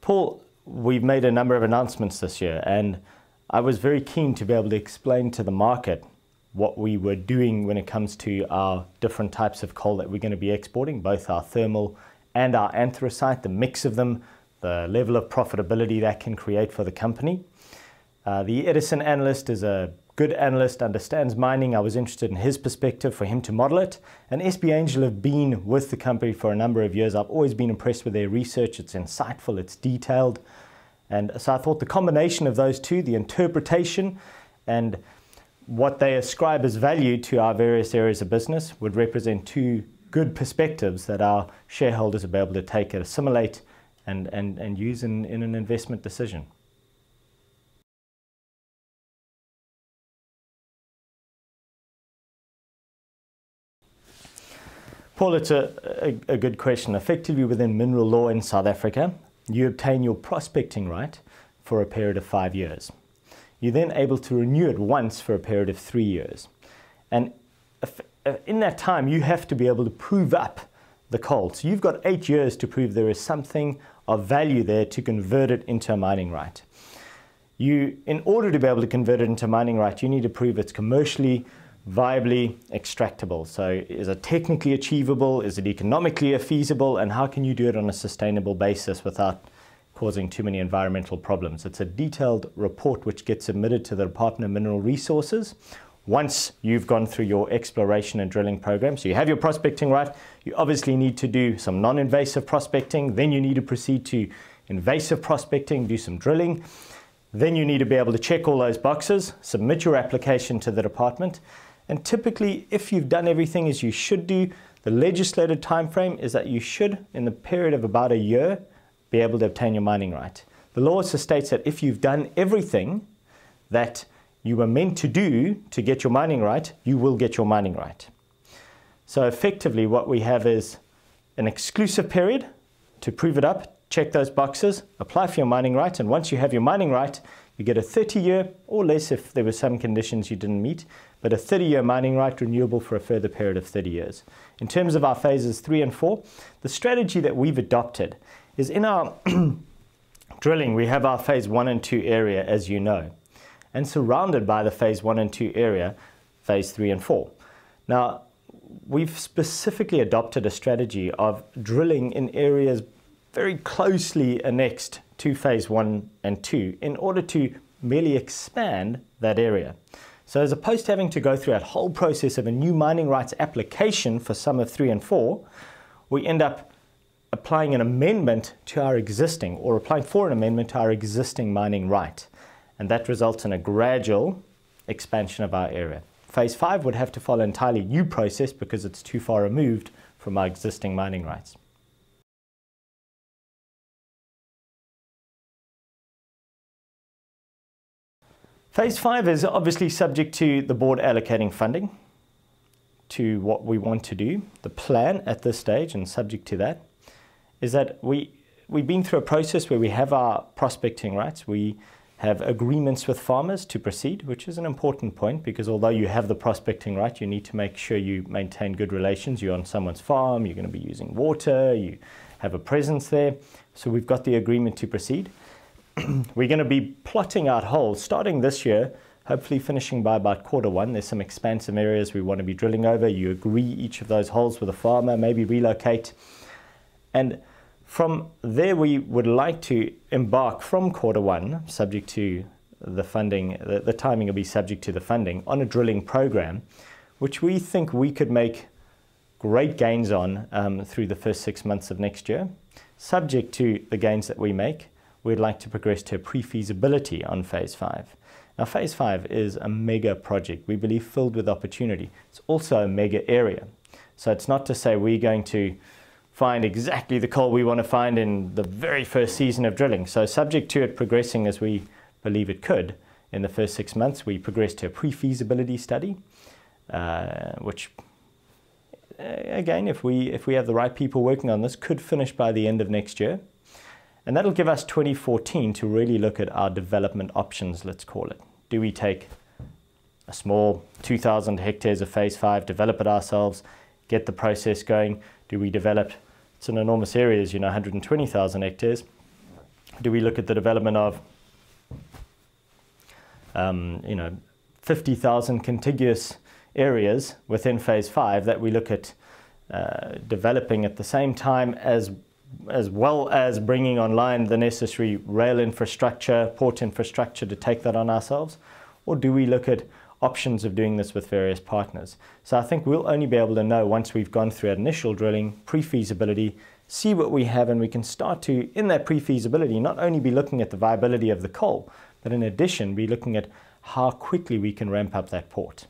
Paul, we've made a number of announcements this year, and I was very keen to be able to explain to the market what we were doing when it comes to our different types of coal that we're going to be exporting, both our thermal and our anthracite, the mix of them, the level of profitability that can create for the company. The Edison analyst is a good analyst, understands mining. I was interested in his perspective for him to model it. And SB Angel have been with the company for a number of years. I've always been impressed with their research. It's insightful, it's detailed. And so I thought the combination of those two, the interpretation and what they ascribe as value to our various areas of business, would represent two good perspectives that our shareholders will be able to take, assimilate, and use in an investment decision. Paul, it's a good question. Effectively, within mineral law in South Africa, you obtain your prospecting right for a period of 5 years. You're then able to renew it once for a period of 3 years. And in that time, you have to be able to prove up the coal. So you've got 8 years to prove there is something of value there to convert it into a mining right. In order to be able to convert it into a mining right, you need to prove it's commercially viably extractable. So is it technically achievable? Is it economically feasible? And how can you do it on a sustainable basis without causing too many environmental problems? It's a detailed report which gets submitted to the Department of Mineral Resources once you've gone through your exploration and drilling program. So you have your prospecting right. You obviously need to do some non-invasive prospecting. Then you need to proceed to invasive prospecting, do some drilling. Then you need to be able to check all those boxes, submit your application to the department. And typically, if you've done everything as you should do, the legislated time frame is that you should, in the period of about a year, be able to obtain your mining right. The law also states that if you've done everything that you were meant to do to get your mining right, you will get your mining right. So effectively, what we have is an exclusive period to prove it up, check those boxes, apply for your mining right, and once you have your mining right, you get a 30-year or less if there were some conditions you didn't meet, but a 30-year mining right renewable for a further period of 30 years. In terms of our phases 3 and 4, the strategy that we've adopted is in our drilling, we have our phase 1 and 2 area, as you know, and surrounded by the phase 1 and 2 area, phase 3 and 4. Now, we've specifically adopted a strategy of drilling in areas very closely annexed to phase 1 and 2 in order to merely expand that area. So as opposed to having to go through that whole process of a new mining rights application for some of 3 and 4, we end up applying an amendment to our existing, or applying for an amendment to our existing mining right. And that results in a gradual expansion of our area. Phase 5 would have to follow an entirely new process because it's too far removed from our existing mining rights. Phase 5 is obviously subject to the board allocating funding to what we want to do. The plan at this stage, and subject to that, is that we've been through a process where we have our prospecting rights. We have agreements with farmers to proceed, which is an important point because although you have the prospecting right, you need to make sure you maintain good relations. You're on someone's farm, you're going to be using water, you have a presence there. So we've got the agreement to proceed. We're going to be plotting out holes starting this year, hopefully finishing by about Q1. There's some expansive areas we want to be drilling over. You agree each of those holes with a farmer, maybe relocate. And from there, we would like to embark from Q1, subject to the funding, the timing will be subject to the funding, on a drilling program, which we think we could make great gains on through the first 6 months of next year. Subject to the gains that we make, we'd like to progress to a pre-feasibility on phase 5. Now, phase 5 is a mega project, we believe filled with opportunity. It's also a mega area. So it's not to say we're going to find exactly the coal we want to find in the very first season of drilling. So subject to it progressing as we believe it could, in the first 6 months, we progress to a pre-feasibility study, which, again, if we have the right people working on this, could finish by the end of next year. And that'll give us 2014 to really look at our development options, let's call it. Do we take a small 2,000 hectares of phase 5, develop it ourselves, get the process going? Do we develop, it's an enormous area, as you know, 120,000 hectares. Do we look at the development of 50,000 contiguous areas within phase 5 that we look at developing at the same time, as well as bringing online the necessary rail infrastructure, port infrastructure to take that on ourselves? Or do we look at options of doing this with various partners? So I think we'll only be able to know once we've gone through initial drilling, pre-feasibility, see what we have, and we can start to, in that pre-feasibility, not only be looking at the viability of the coal, but in addition be looking at how quickly we can ramp up that port.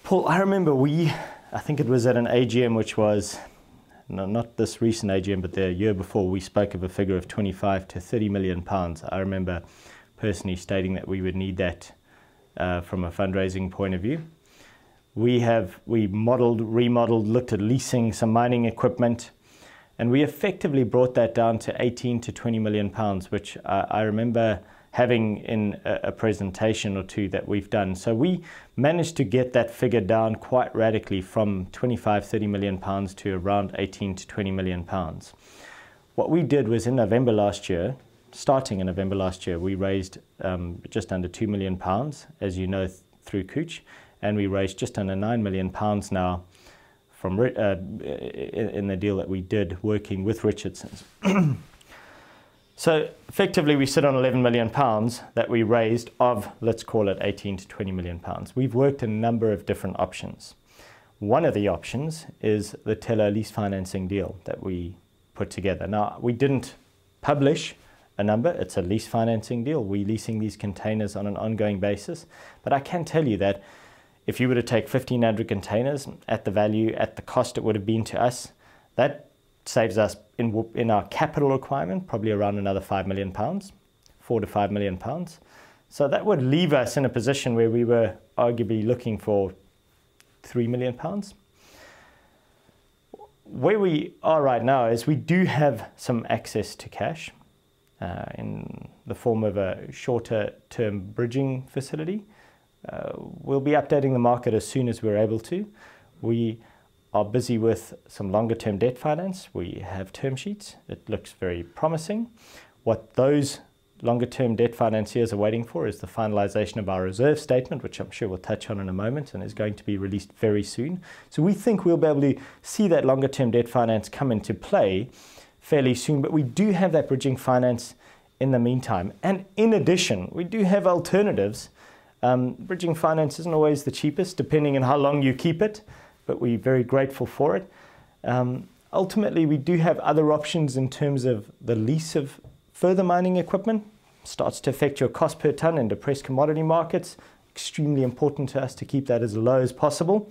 Paul, I remember I think it was at an AGM, which was, no, not this recent AGM, but the year before, we spoke of a figure of 25 to 30 million pounds. I remember personally stating that we would need that from a fundraising point of view. We modeled, remodeled, looked at leasing some mining equipment, and we effectively brought that down to 18 to 20 million pounds, which I remember having in a presentation or two that we've done. So we managed to get that figure down quite radically from 25, 30 million pounds to around 18 to 20 million pounds. What we did was in November last year, starting in November last year, we raised just under 2 million pounds, as you know, through Cooch, and we raised just under 9 million pounds now from in the deal that we did working with Richardson's. So effectively we sit on 11 million pounds that we raised of, let's call it 18 to 20 million pounds. We've worked a number of different options. One of the options is the Teller lease financing deal that we put together. Now, we didn't publish a number. It's a lease financing deal. We're leasing these containers on an ongoing basis. But I can tell you that if you were to take 1,500 containers at the value, at the cost it would have been to us, that saves us in our capital requirement probably around another 5 million pounds, 4 to 5 million pounds. So that would leave us in a position where we were arguably looking for 3 million pounds. Where we are right now is we do have some access to cash in the form of a shorter term bridging facility. We'll be updating the market as soon as we're able to. We are busy with some longer term debt finance. We have term sheets. It looks very promising. What those longer term debt financiers are waiting for is the finalization of our reserve statement, which I'm sure we'll touch on in a moment and is going to be released very soon. So we think we'll be able to see that longer term debt finance come into play fairly soon, but we do have that bridging finance in the meantime. And in addition, we do have alternatives. Bridging finance isn't always the cheapest, depending on how long you keep it, but we're very grateful for it. Ultimately, we do have other options in terms of the lease of further mining equipment. Starts to affect your cost per ton in depressed commodity markets. Extremely important to us to keep that as low as possible.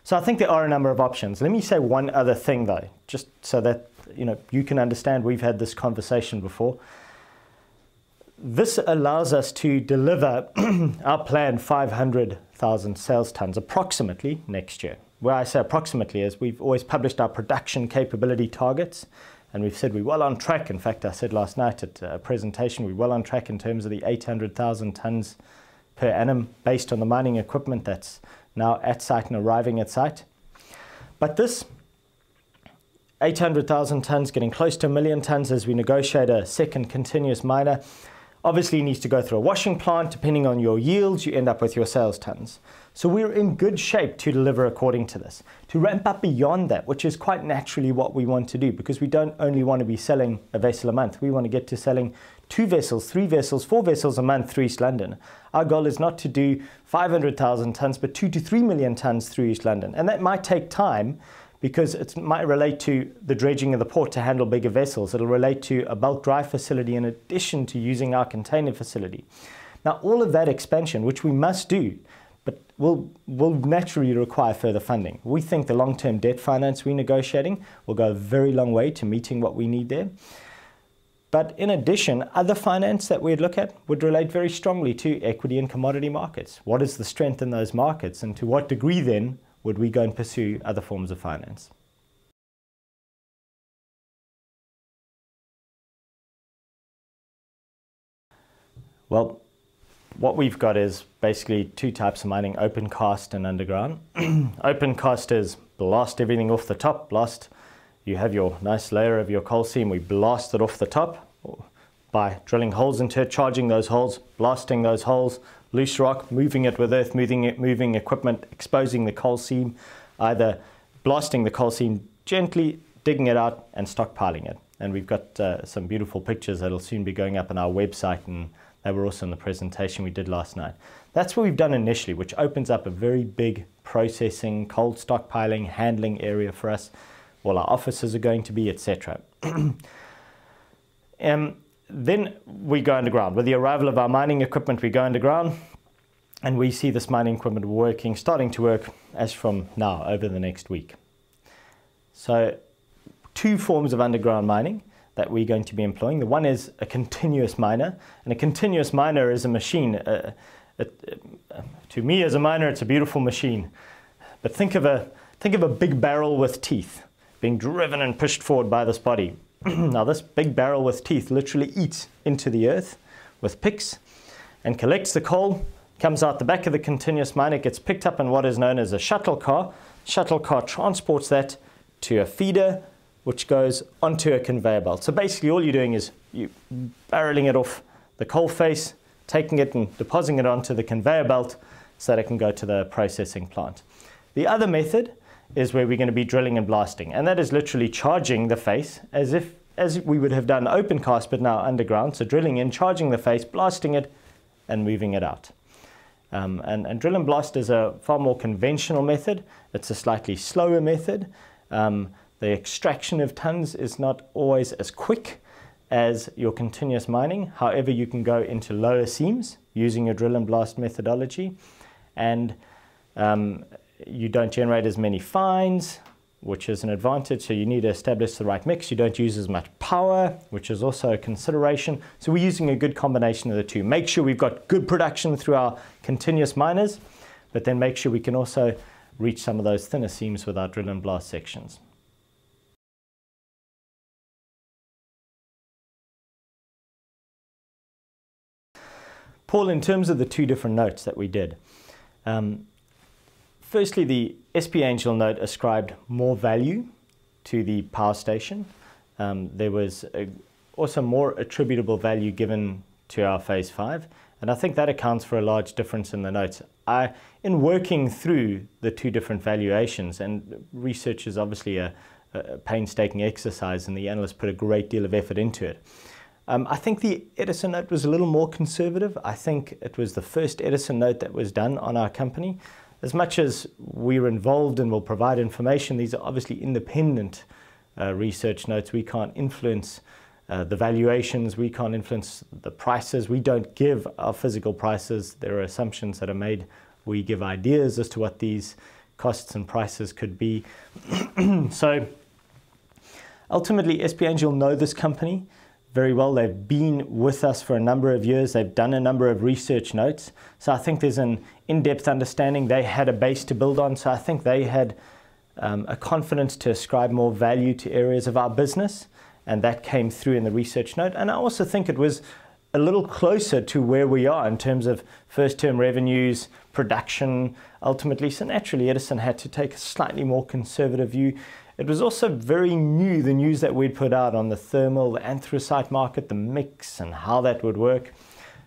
So I think there are a number of options. Let me say one other thing though, just so that you can understand we've had this conversation before. This allows us to deliver our planned 500,000 sales tons approximately next year. Where I say approximately is we've always published our production capability targets, and we've said we're well on track. In fact, I said last night at a presentation, we're well on track in terms of the 800,000 tons per annum based on the mining equipment that's now at site and arriving at site. But this 800,000 tons getting close to 1 million tons as we negotiate a second continuous miner obviously needs to go through a washing plant. Depending on your yields, you end up with your sales tons. So we're in good shape to deliver according to this. To ramp up beyond that, which is quite naturally what we want to do, because we don't only want to be selling a vessel a month. We want to get to selling 2 vessels, 3 vessels, 4 vessels a month through East London. Our goal is not to do 500,000 tons, but 2 to 3 million tons through East London. And that might take time, because it might relate to the dredging of the port to handle bigger vessels. It'll relate to a bulk dry facility in addition to using our container facility. Now, all of that expansion, which we must do, but will naturally require further funding. We think the long-term debt finance we're negotiating will go a very long way to meeting what we need there. But in addition, other finance that we'd look at would relate very strongly to equity and commodity markets. What is the strength in those markets, and to what degree then would we go and pursue other forms of finance? Well, what we've got is basically two types of mining, open cast and underground. Open cast is blast everything off the top, blast. You have your nice layer of your coal seam, we blast it off the top by drilling holes into it, charging those holes, blasting those holes, loose rock, moving it with earth, moving equipment, exposing the coal seam, either blasting the coal seam gently, digging it out and stockpiling it. And we've got some beautiful pictures that'll soon be going up on our website, and they were also in the presentation we did last night. That's what we've done initially, which opens up a very big processing, cold stockpiling, handling area for us. All our offices are going to be, etc. Then we go underground. With the arrival of our mining equipment, we go underground, and we see this mining equipment working, starting to work as from now over the next week. So two forms of underground mining that we're going to be employing. The one is a continuous miner, and a continuous miner is a machine. To me as a miner, it's a beautiful machine. But think of a big barrel with teeth being driven and pushed forward by this body. Now this big barrel with teeth literally eats into the earth with picks and collects the coal, comes out the back of the continuous miner, gets picked up in what is known as a shuttle car. Shuttle car transports that to a feeder, which goes onto a conveyor belt. So basically all you're doing is you barreling it off the coal face, taking it and depositing it onto the conveyor belt so that it can go to the processing plant. The other method is where we're going to be drilling and blasting, and that is literally charging the face as we would have done open cast but now underground. So drilling in, charging the face, blasting it and moving it out. And drill and blast is a far more conventional method. It's a slightly slower method. The extraction of tons is not always as quick as your continuous mining. However, you can go into lower seams using your drill and blast methodology, and you don't generate as many fines, which is an advantage. So you need to establish the right mix. You don't use as much power, which is also a consideration. So we're using a good combination of the two. Make sure we've got good production through our continuous miners, but then make sure we can also reach some of those thinner seams with our drill and blast sections. Paul, in terms of the two different notes that we did, firstly, the SP Angel note ascribed more value to the power station. There was also more attributable value given to our phase 5, and I think that accounts for a large difference in the notes. In working through the two different valuations, and research is obviously a painstaking exercise, and the analysts put a great deal of effort into it. I think the Edison note was a little more conservative. I think it was the first Edison note that was done on our company. As much as we're involved and will provide information, these are obviously independent research notes. We can't influence the valuations, we can't influence the prices. We don't give our physical prices. There are assumptions that are made. We give ideas as to what these costs and prices could be. So ultimately, SP Angel know this company very well. They've been with us for a number of years. They've done a number of research notes. So I think there's an in-depth understanding. They had a base to build on. So I think they had a confidence to ascribe more value to areas of our business. And that came through in the research note. And I also think it was a little closer to where we are in terms of first-term revenues, production, ultimately. So naturally, Edison had to take a slightly more conservative view. It was also very new, the news that we'd put out on the thermal, the anthracite market, the mix and how that would work.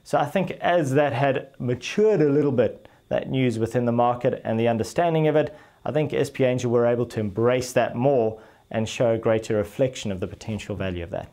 So I think as that had matured a little bit, that news within the market and the understanding of it, I think SP Angel were able to embrace that more and show a greater reflection of the potential value of that.